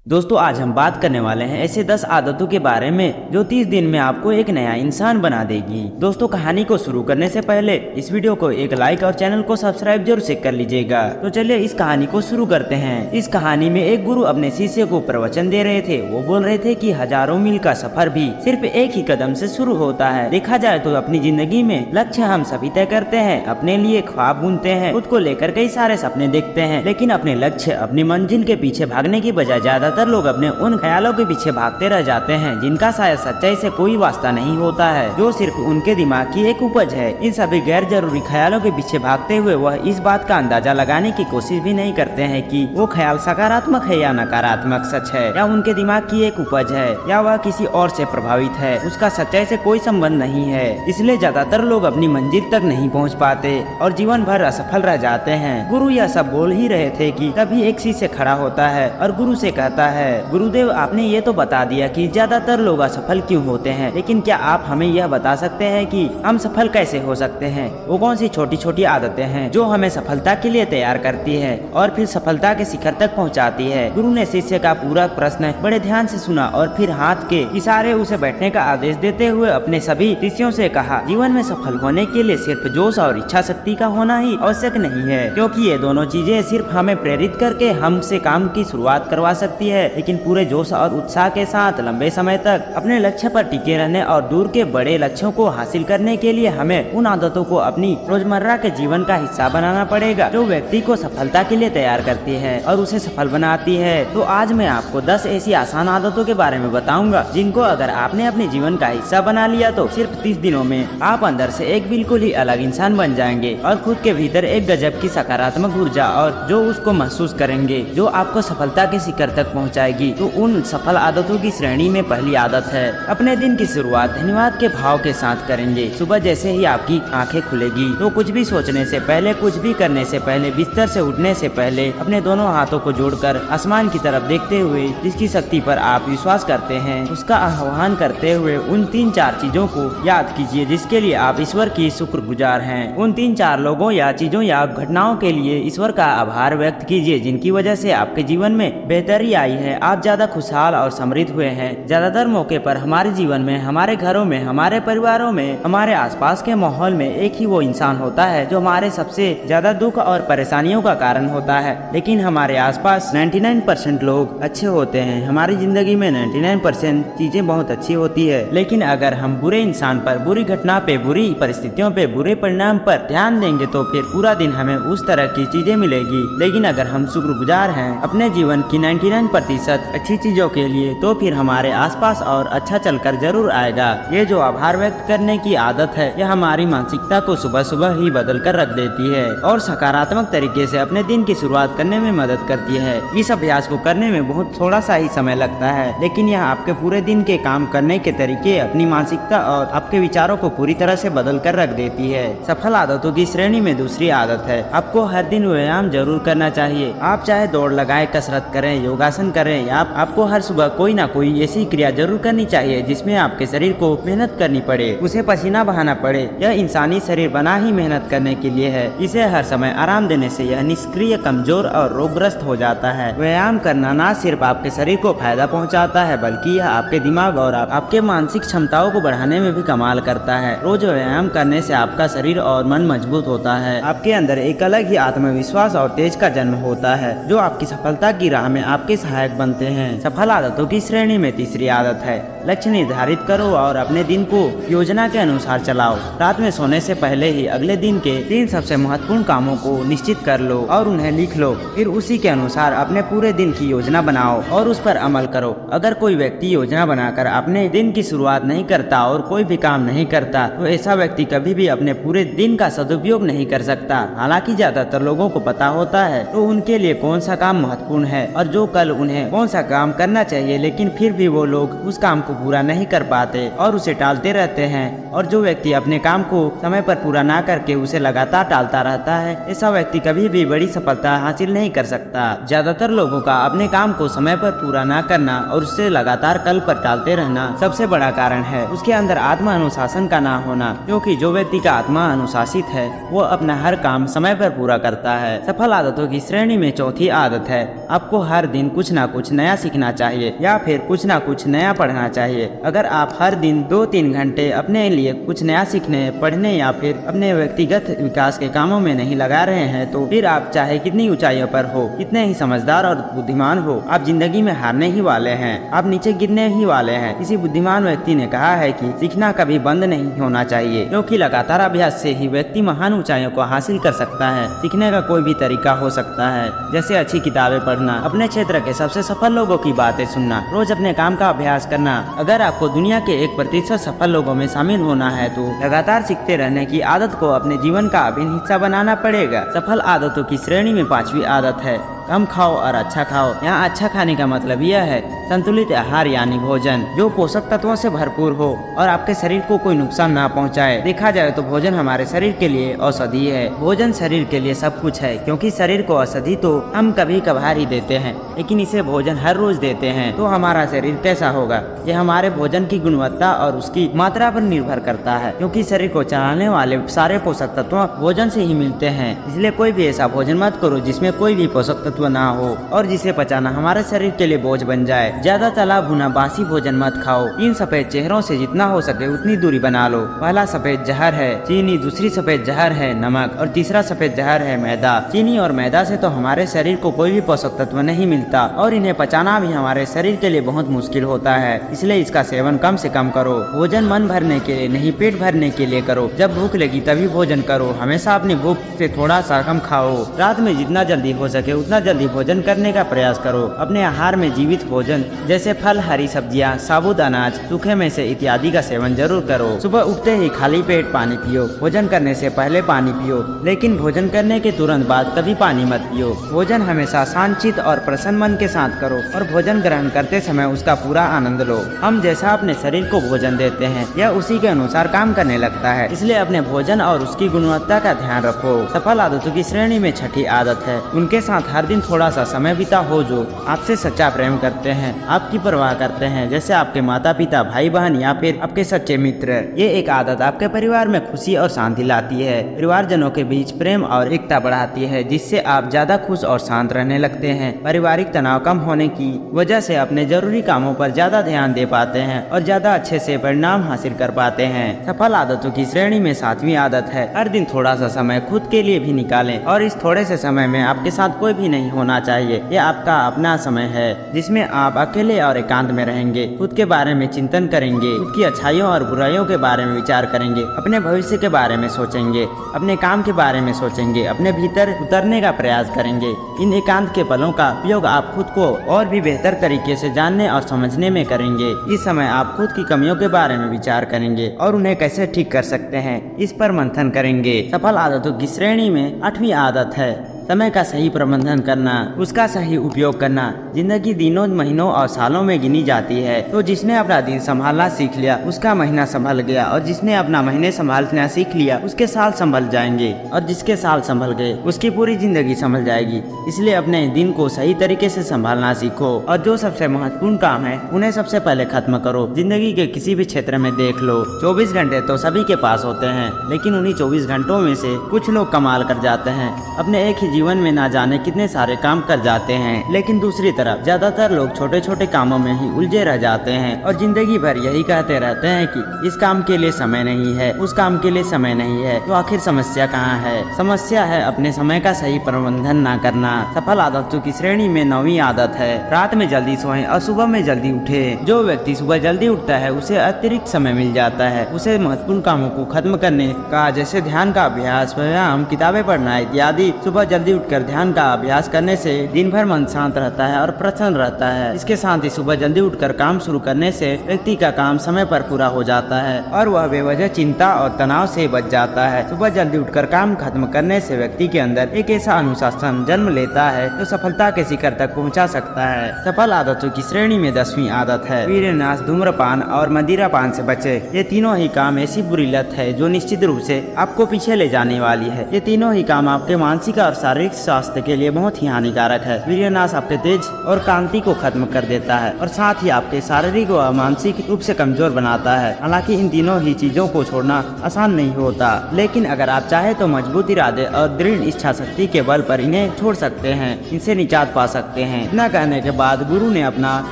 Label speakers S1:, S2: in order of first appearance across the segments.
S1: दोस्तों आज हम बात करने वाले हैं ऐसे 10 आदतों के बारे में जो 30 दिन में आपको एक नया इंसान बना देगी। दोस्तों कहानी को शुरू करने से पहले इस वीडियो को एक लाइक और चैनल को सब्सक्राइब जरूर से कर लीजिएगा। तो चलिए इस कहानी को शुरू करते हैं। इस कहानी में एक गुरु अपने शिष्य को प्रवचन दे रहे थे। वो बोल रहे थे कि हजारों मील का सफर भी सिर्फ एक ही कदम से शुरू होता है। देखा जाए तो अपनी जिंदगी में लक्ष्य हम सभी तय करते हैं, अपने लिए ख्वाब बुनते हैं, खुद को लेकर कई सारे सपने देखते हैं, लेकिन अपने लक्ष्य अपनी मंजिल के पीछे भागने की बजाय ज्यादातर लोग अपने उन ख्यालों के पीछे भागते रह जाते हैं जिनका शायद सच्चाई से कोई वास्ता नहीं होता है, जो सिर्फ उनके दिमाग की एक उपज है। इन सभी गैर जरूरी ख्यालों के पीछे भागते हुए वह इस बात का अंदाजा लगाने की कोशिश भी नहीं करते हैं कि वो ख्याल सकारात्मक है या नकारात्मक, सच है या उनके दिमाग की एक उपज है या वह किसी और से प्रभावित है। उसका सच्चाई से कोई संबंध नहीं है। इसलिए ज्यादातर लोग अपनी मंजिल तक नहीं पहुंच पाते और जीवन भर असफल रह जाते हैं। गुरु यह सब बोल ही रहे थे कि तभी एक शिष्य खड़ा होता है और गुरु से कहता है, गुरुदेव आपने ये तो बता दिया कि ज्यादातर लोग असफल क्यों होते हैं, लेकिन क्या आप हमें यह बता सकते हैं कि हम सफल कैसे हो सकते हैं? वो कौन सी छोटी छोटी आदतें हैं जो हमें सफलता के लिए तैयार करती है और फिर सफलता के शिखर तक पहुंचाती है? गुरु ने शिष्य का पूरा प्रश्न बड़े ध्यान से सुना और फिर हाथ के इशारे उसे बैठने का आदेश देते हुए अपने सभी शिष्यों से कहा, जीवन में सफल होने के लिए सिर्फ जोश और इच्छा शक्ति का होना ही आवश्यक नहीं है, क्योंकि ये दोनों चीजें सिर्फ हमें प्रेरित करके हमसे काम की शुरुआत करवा सकती है, लेकिन पूरे जोश और उत्साह के साथ लंबे समय तक अपने लक्ष्य पर टिके रहने और दूर के बड़े लक्ष्यों को हासिल करने के लिए हमें उन आदतों को अपनी रोजमर्रा के जीवन का हिस्सा बनाना पड़ेगा जो व्यक्ति को सफलता के लिए तैयार करती है और उसे सफल बनाती है। तो आज मैं आपको 10 ऐसी आसान आदतों के बारे में बताऊंगा जिनको अगर आपने अपने जीवन का हिस्सा बना लिया तो सिर्फ 30 दिनों में आप अंदर से एक बिल्कुल ही अलग इंसान बन जाएंगे और खुद के भीतर एक गजब की सकारात्मक ऊर्जा और जो उसको महसूस करेंगे जो आपको सफलता के शिखर तक पहुँचाएगी। तो उन सफल आदतों की श्रेणी में पहली आदत है, अपने दिन की शुरुआत धन्यवाद के भाव के साथ करेंगे। सुबह जैसे ही आपकी आंखें खुलेगी तो कुछ भी सोचने से पहले, कुछ भी करने से पहले, बिस्तर से उठने से पहले अपने दोनों हाथों को जोड़कर आसमान की तरफ देखते हुए जिसकी शक्ति पर आप विश्वास करते हैं उसका आह्वान करते हुए उन 3-4 चीजों को याद कीजिए जिसके लिए आप ईश्वर की शुक्रगुजार हैं। उन 3-4 लोगों या चीजों या घटनाओं के लिए ईश्वर का आभार व्यक्त कीजिए जिनकी वजह से आपके जीवन में बेहतरी आई है, आप ज्यादा खुशहाल और समृद्ध हुए हैं। ज्यादातर मौके पर हमारे जीवन में, हमारे घरों में, हमारे परिवारों में, हमारे आसपास के माहौल में एक ही वो इंसान होता है जो हमारे सबसे ज्यादा दुख और परेशानियों का कारण होता है, लेकिन हमारे आसपास 99% लोग अच्छे होते हैं। हमारी जिंदगी में 99% चीजें बहुत अच्छी होती है, लेकिन अगर हम बुरे इंसान पर, बुरी घटना पे, बुरी परिस्थितियों पे, बुरे परिणाम पर ध्यान देंगे तो फिर पूरा दिन हमें उस तरह की चीजें मिलेगी। लेकिन अगर हम शुक्रगुजार हैं अपने जीवन की 99% अच्छी चीजों के लिए तो फिर हमारे आसपास और अच्छा चलकर जरूर आएगा। ये जो आभार व्यक्त करने की आदत है यह हमारी मानसिकता को सुबह सुबह ही बदल कर रख देती है और सकारात्मक तरीके से अपने दिन की शुरुआत करने में मदद करती है। इस अभ्यास को करने में बहुत थोड़ा सा ही समय लगता है, लेकिन यह आपके पूरे दिन के काम करने के तरीके, अपनी मानसिकता और आपके विचारों को पूरी तरह से बदल कर रख देती है। सफल आदतों की श्रेणी में दूसरी आदत है, आपको हर दिन व्यायाम जरूर करना चाहिए। आप चाहे दौड़ लगाए, कसरत करें, योगासन करें या आपको हर सुबह कोई ना कोई ऐसी क्रिया जरूर करनी चाहिए जिसमें आपके शरीर को मेहनत करनी पड़े, उसे पसीना बहाना पड़े। यह इंसानी शरीर बना ही मेहनत करने के लिए है। इसे हर समय आराम देने से यह निष्क्रिय, कमजोर और रोगग्रस्त हो जाता है। व्यायाम करना न सिर्फ आपके शरीर को फायदा पहुंचाता है बल्कि यह आपके दिमाग और आपके मानसिक क्षमताओं को बढ़ाने में भी कमाल करता है। रोज व्यायाम करने से आपका शरीर और मन मजबूत होता है। आपके अंदर एक अलग ही आत्मविश्वास और तेज का जन्म होता है जो आपकी सफलता की राह में आपके सहायक बनते हैं। सफल आदतों की श्रेणी में तीसरी आदत है, लक्ष्य निर्धारित करो और अपने दिन को योजना के अनुसार चलाओ। रात में सोने से पहले ही अगले दिन के 3 सबसे महत्वपूर्ण कामों को निश्चित कर लो और उन्हें लिख लो। फिर उसी के अनुसार अपने पूरे दिन की योजना बनाओ और उस पर अमल करो। अगर कोई व्यक्ति योजना बनाकर अपने दिन की शुरुआत नहीं करता और कोई भी काम नहीं करता तो ऐसा व्यक्ति कभी भी अपने पूरे दिन का सदुपयोग नहीं कर सकता। हालांकि ज्यादातर लोगों को पता होता है तो उनके लिए कौन सा काम महत्वपूर्ण है और जो कल उन्हें कौन सा काम करना चाहिए, लेकिन फिर भी वो लोग उस काम को पूरा नहीं कर पाते और उसे टालते रहते हैं, और जो व्यक्ति अपने काम को समय पर पूरा ना करके उसे लगातार टालता रहता है, ऐसा व्यक्ति कभी भी बड़ी सफलता हासिल नहीं कर सकता। ज्यादातर लोगों का अपने काम को समय पर पूरा ना करना और उससे लगातार कल पर टालते रहना सबसे बड़ा कारण है उसके अंदर आत्म अनुशासन का ना होना, क्योंकि जो व्यक्ति का आत्मा अनुशासित है वो अपना हर काम समय पर पूरा करता है। सफल आदतों की श्रेणी में चौथी आदत है, आपको हर दिन कुछ ना कुछ नया सीखना चाहिए या फिर कुछ ना कुछ नया पढ़ना चाहिए। अगर आप हर दिन 2-3 घंटे अपने लिए कुछ नया सीखने, पढ़ने या फिर अपने व्यक्तिगत विकास के कामों में नहीं लगा रहे हैं तो फिर आप चाहे कितनी ऊंचाइयों पर हो, कितने ही समझदार और बुद्धिमान हो, आप जिंदगी में हारने ही वाले हैं, आप नीचे गिरने ही वाले हैं। किसी बुद्धिमान व्यक्ति ने कहा है कि सीखना कभी बंद नहीं होना चाहिए, क्योंकि लगातार अभ्यास से ही व्यक्ति महान ऊंचाइयों को हासिल कर सकता है। सीखने का कोई भी तरीका हो सकता है, जैसे अच्छी किताबें पढ़ना, अपने क्षेत्र के सबसे सफल लोगों की बातें सुनना, रोज अपने काम का अभ्यास करना। अगर आपको दुनिया के 1% सफल लोगों में शामिल होना है तो लगातार सीखते रहने की आदत को अपने जीवन का अभिन्न हिस्सा बनाना पड़ेगा। सफल आदतों की श्रेणी में 5वीं आदत है, कम खाओ और अच्छा खाओ। यहाँ अच्छा खाने का मतलब यह है संतुलित आहार यानी भोजन जो पोषक तत्वों से भरपूर हो और आपके शरीर को कोई नुकसान ना पहुँचाए। देखा जाए तो भोजन हमारे शरीर के लिए औषधि है। भोजन शरीर के लिए सब कुछ है, क्योंकि शरीर को औषधि तो हम कभी कभार ही देते हैं, लेकिन इसे भोजन हर रोज देते हैं तो हमारा शरीर कैसा होगा, ये हमारे भोजन की गुणवत्ता और उसकी मात्रा पर निर्भर करता है, क्योंकि शरीर को चलाने वाले सारे पोषक तत्व भोजन से ही मिलते हैं। इसलिए कोई भी ऐसा भोजन मत करो जिसमें कोई भी पोषक तत्व ना हो और जिसे पचाना हमारे शरीर के लिए बोझ बन जाए। ज्यादा तला भुना बासी भोजन मत खाओ। 3 सफेद चेहरों से जितना हो सके उतनी दूरी बना लो। पहला सफेद जहर है चीनी, दूसरी सफेद जहर है नमक और तीसरा सफेद जहर है मैदा। चीनी और मैदा से तो हमारे शरीर को कोई भी पोषक तत्व नहीं मिलता और इन्हें पचाना भी हमारे शरीर के लिए बहुत मुश्किल होता है, इसलिए इसका सेवन कम से कम करो। भोजन मन भरने के लिए नहीं, पेट भरने के लिए करो। जब भूख लगी तभी भोजन करो, हमेशा अपनी भूख से थोड़ा सा कम खाओ। रात में जितना जल्दी हो सके उतना जल्दी भोजन करने का प्रयास करो। अपने आहार में जीवित भोजन जैसे फल, हरी सब्जियां, साबुत अनाज, सूखे में से इत्यादि का सेवन जरूर करो। सुबह उठते ही खाली पेट पानी पियो। भोजन करने से पहले पानी पियो, लेकिन भोजन करने के तुरंत बाद कभी पानी मत पियो। भोजन हमेशा शांतचित्त और प्रसन्न मन के साथ करो और भोजन ग्रहण करते समय उसका पूरा आनंद लो। हम जैसा अपने शरीर को भोजन देते हैं यह उसी के अनुसार काम करने लगता है, इसलिए अपने भोजन और उसकी गुणवत्ता का ध्यान रखो। सफल आदतों की श्रेणी में 6ठी आदत है, उनके साथ हर दिन थोड़ा सा समय बिता हो जो आपसे सच्चा प्रेम करते हैं, आपकी परवाह करते हैं, जैसे आपके माता पिता, भाई बहन या फिर आपके सच्चे मित्र। ये एक आदत आपके परिवार में खुशी और शांति लाती है, परिवारजनों के बीच प्रेम और एकता बढ़ाती है, जिससे आप ज्यादा खुश और शांत रहने लगते हैं। पारिवारिक तनाव कम होने की वजह से अपने जरूरी कामों पर ज्यादा ध्यान दे पाते हैं और ज्यादा अच्छे से परिणाम हासिल कर पाते हैं। सफल आदतों की श्रेणी में 7वीं आदत है, हर दिन थोड़ा सा समय खुद के लिए भी निकालें और इस थोड़े से समय में आपके साथ कोई भी नहीं होना चाहिए। ये आपका अपना समय है जिसमें आप अकेले और एकांत में रहेंगे, खुद के बारे में चिंतन करेंगे, खुद की अच्छाइयों और बुराइयों के बारे में विचार करेंगे, अपने भविष्य के बारे में सोचेंगे, अपने काम के बारे में सोचेंगे, अपने भीतर उतरने का प्रयास करेंगे। इन एकांत के पलों का उपयोग आप खुद को और भी बेहतर तरीके से जानने और समझने में करेंगे। इस समय आप खुद की कमियों के बारे में विचार करेंगे और उन्हें कैसे ठीक कर सकते हैं इस पर मंथन करेंगे। सफल आदतों की श्रेणी में 8वीं आदत है, समय का सही प्रबंधन करना, उसका सही उपयोग करना। जिंदगी दिनों, महीनों और सालों में गिनी जाती है, तो जिसने अपना दिन संभालना सीख लिया उसका महीना संभल गया और जिसने अपना महीने संभालना सीख लिया उसके साल संभल जाएंगे और जिसके साल संभल गए उसकी पूरी जिंदगी संभल जाएगी। इसलिए अपने दिन को सही तरीके से संभालना सीखो और जो सबसे महत्वपूर्ण काम है उन्हें सबसे पहले खत्म करो। जिंदगी के किसी भी क्षेत्र में देख लो, 24 घंटे तो सभी के पास होते हैं, लेकिन उन्हीं 24 घंटों में से कुछ लोग कमाल कर जाते हैं, अपने एक ही जीवन में ना जाने कितने सारे काम कर जाते हैं, लेकिन दूसरी तरफ ज्यादातर लोग छोटे छोटे कामों में ही उलझे रह जाते हैं और जिंदगी भर यही कहते रहते हैं कि इस काम के लिए समय नहीं है, उस काम के लिए समय नहीं है। तो आखिर समस्या कहाँ है? समस्या है अपने समय का सही प्रबंधन ना करना। सफल आदतों की श्रेणी में 9वीं आदत है, रात में जल्दी सोएं और सुबह में जल्दी उठे। जो व्यक्ति सुबह जल्दी उठता है उसे अतिरिक्त समय मिल जाता है, उसे महत्वपूर्ण कामों को खत्म करने का, जैसे ध्यान का अभ्यास, व्यायाम, किताबें पढ़ना इत्यादि सुबह जल्दी जल्दी उठकर ध्यान का अभ्यास करने से दिन भर मन शांत रहता है और प्रसन्न रहता है। इसके साथ ही सुबह जल्दी उठकर काम शुरू करने से व्यक्ति का काम समय पर पूरा हो जाता है और वह बेवजह चिंता और तनाव से बच जाता है। सुबह जल्दी उठकर काम खत्म करने से व्यक्ति के अंदर एक ऐसा अनुशासन जन्म लेता है जो सफलता के शिखर तक पहुंचा सकता है। सफल आदतों की श्रेणी में 10वीं आदत है वीर्यनाश, धूम्रपान और मदिरापान से बचे। ये तीनों ही काम ऐसी बुरी लत है जो निश्चित रूप से आपको पीछे ले जाने वाली है। ये तीनों ही काम आपके मानसिक और शारीरिक स्वास्थ्य के लिए बहुत ही हानिकारक है। वीर्यनाश आपके तेज और कांति को खत्म कर देता है और साथ ही आपके शारीरिक व मानसिक रूप से कमजोर बनाता है। हालांकि इन तीनों ही चीजों को छोड़ना आसान नहीं होता, लेकिन अगर आप चाहे तो मजबूत इरादे और दृढ़ इच्छा शक्ति के बल पर इन्हें छोड़ सकते हैं, इनसे निजात पा सकते हैं। इतना कहने के बाद गुरु ने अपना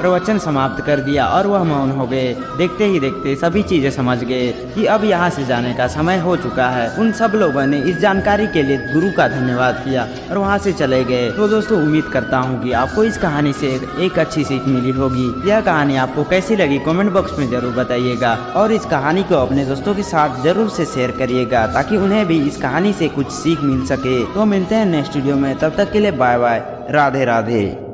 S1: प्रवचन समाप्त कर दिया और वह मौन हो गए। देखते ही देखते सभी चीजें समझ गए कि अब यहाँ से जाने का समय हो चुका है। उन सब लोगों ने इस जानकारी के लिए गुरु का धन्यवाद किया और वहाँ से चले गए। तो दोस्तों, उम्मीद करता हूँ कि आपको इस कहानी से एक अच्छी सीख मिली होगी। यह कहानी आपको कैसी लगी कमेंट बॉक्स में जरूर बताइएगा और इस कहानी को अपने दोस्तों के साथ जरूर से शेयर करिएगा ताकि उन्हें भी इस कहानी से कुछ सीख मिल सके। तो मिलते हैं नेक्स्ट वीडियो में, तब तक के लिए बाय बाय, राधे राधे।